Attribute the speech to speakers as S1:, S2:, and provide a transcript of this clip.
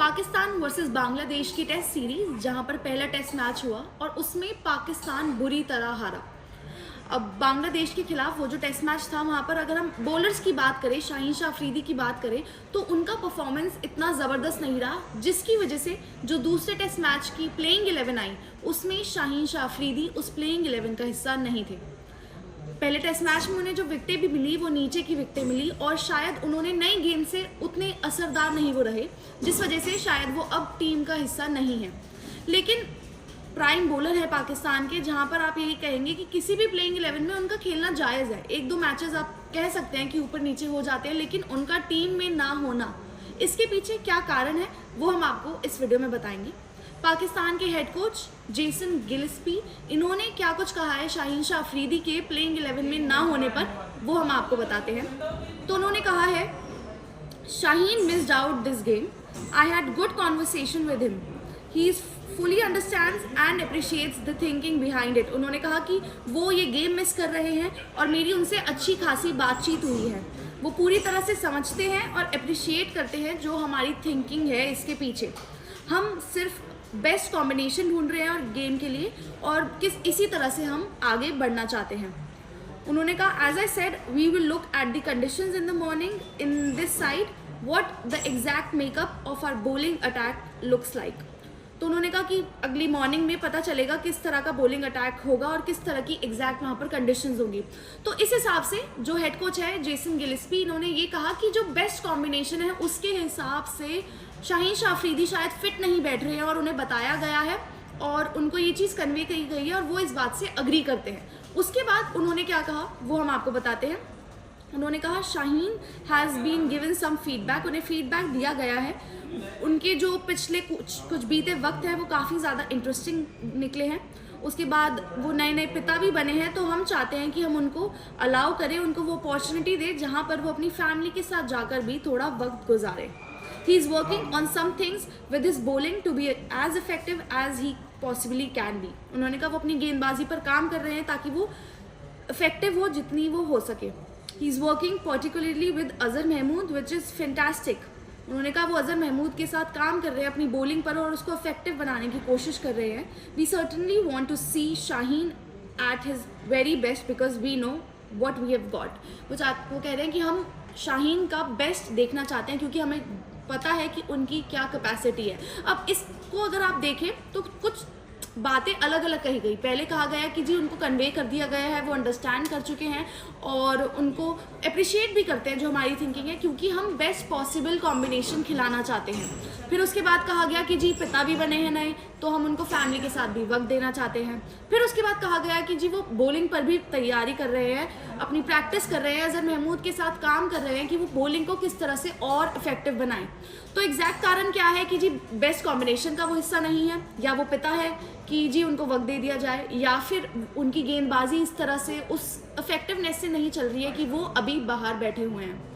S1: Pakistan versus Bangladesh की test series जहां पर पहला टेस्ट मैच हुआ और उसमें पाकिस्तान बुरी तरह हारा। अब बांग्लादेश के खिलाफ वो जो टेस्ट मैच था वहाँ पर अगर हम बॉलर्स की बात करें, शाहीन शाह अफरीदी की बात करें, तो उनका परफॉर्मेंस इतना ज़बरदस्त नहीं रहा, जिसकी वजह से जो दूसरे टेस्ट मैच की प्लेइंग 11 आई उसमें शाहीन शाह अफरीदी उस प्लेइंग 11 का हिस्सा नहीं थे। पहले टेस्ट मैच में उन्हें जो विकेटें भी मिली वो नीचे की विकेटें मिली और शायद उन्होंने नई गेंद से उतने असरदार नहीं वो रहे, जिस वजह से शायद वो अब टीम का हिस्सा नहीं है। लेकिन प्राइम बॉलर है पाकिस्तान के, जहां पर आप यही कहेंगे कि किसी भी प्लेइंग 11 में उनका खेलना जायज़ है। एक दो मैचेस आप कह सकते हैं कि ऊपर नीचे हो जाते हैं, लेकिन उनका टीम में ना होना, इसके पीछे क्या कारण है वो हम आपको इस वीडियो में बताएंगे। पाकिस्तान के हेड कोच जेसन गिलिस्पी, इन्होंने क्या कुछ कहा है शाहीन शाह अफरीदी के प्लेइंग 11 में ना होने पर, वो हम आपको बताते हैं। तो उन्होंने कहा है, Shaheen missed out this game, I had good conversation with him, he is fully understands and appreciates the thinking behind it. उन्होंने कहा कि वो ये गेम मिस कर रहे हैं और मेरी उनसे अच्छी खासी बातचीत हुई है, वो पूरी तरह से समझते हैं और अप्रिशिएट करते हैं जो हमारी थिंकिंग है इसके पीछे। हम सिर्फ बेस्ट कॉम्बिनेशन ढूंढ रहे हैं और गेम के लिए, और इसी तरह से हम आगे बढ़ना चाहते हैं। उन्होंने कहा, as I said we will look at the conditions in the morning in this side what the exact makeup of our bowling attack looks like. तो उन्होंने कहा कि अगली मॉर्निंग में पता चलेगा किस तरह का बॉलिंग अटैक होगा और किस तरह की एग्जैक्ट वहाँ पर कंडीशंस होंगी। तो इस हिसाब से जो हेड कोच है जेसन गिलिस्पी, इन्होंने ये कहा कि जो बेस्ट कॉम्बिनेशन है उसके हिसाब से शाहीन शाह अफरीदी शायद फिट नहीं बैठ रहे हैं और उन्हें बताया गया है और उनको ये चीज़ कन्वे की गई है और वो इस बात से अग्री करते हैं। उसके बाद उन्होंने क्या कहा वो हम आपको बताते हैं। उन्होंने कहा, Shaheen has been given some feedback, उन्हें फीडबैक दिया गया है। उनके जो पिछले कुछ बीते वक्त है वो काफ़ी ज़्यादा इंटरेस्टिंग निकले हैं। उसके बाद वो नए नए पिता भी बने हैं, तो हम चाहते हैं कि हम उनको अलाउ करें, उनको वो अपॉर्चुनिटी दें जहाँ पर वो अपनी फैमिली के साथ जाकर भी थोड़ा वक्त गुजारें। He is working on some things with his bowling to be as effective as he possibly can be. उन्होंने कहा वो अपनी गेंदबाजी पर काम कर रहे हैं ताकि वो इफेक्टिव हो जितनी वो हो सके। He is working particularly with Azhar Mahmood which is fantastic. उन्होंने कहा वो अजहर महमूद के साथ काम कर रहे हैं अपनी बॉलिंग पर और उसको इफेक्टिव बनाने की कोशिश कर रहे हैं। We certainly want to see Shaheen at his very best because we know what we have got. वो कह रहे हैं कि हम शाहीन का बेस्ट देखना चाहते हैं क्योंकि हमें पता है कि उनकी क्या कैपेसिटी है। अब इसको अगर आप देखें तो कुछ बातें अलग अलग कही गई। पहले कहा गया कि जी उनको कन्वे कर दिया गया है, वो अंडरस्टैंड कर चुके हैं और उनको अप्रिशिएट भी करते हैं जो हमारी थिंकिंग है, क्योंकि हम बेस्ट पॉसिबल कॉम्बिनेशन खिलाना चाहते हैं। फिर उसके बाद कहा गया कि जी पिता भी बने हैं नए, तो हम उनको फैमिली के साथ भी वक्त देना चाहते हैं। फिर उसके बाद कहा गया कि जी वो बॉलिंग पर भी तैयारी कर रहे हैं, अपनी प्रैक्टिस कर रहे हैं, अजहर महमूद के साथ काम कर रहे हैं कि वो बॉलिंग को किस तरह से और इफेक्टिव बनाएं। तो एग्जैक्ट कारण क्या है कि जी बेस्ट कॉम्बिनेशन का वो हिस्सा नहीं है, या वो पिता है कि जी उनको वक्त दे दिया जाए, या फिर उनकी गेंदबाजी इस तरह से उस इफेक्टिवनेस से नहीं चल रही है कि वो अभी बाहर बैठे हुए हैं।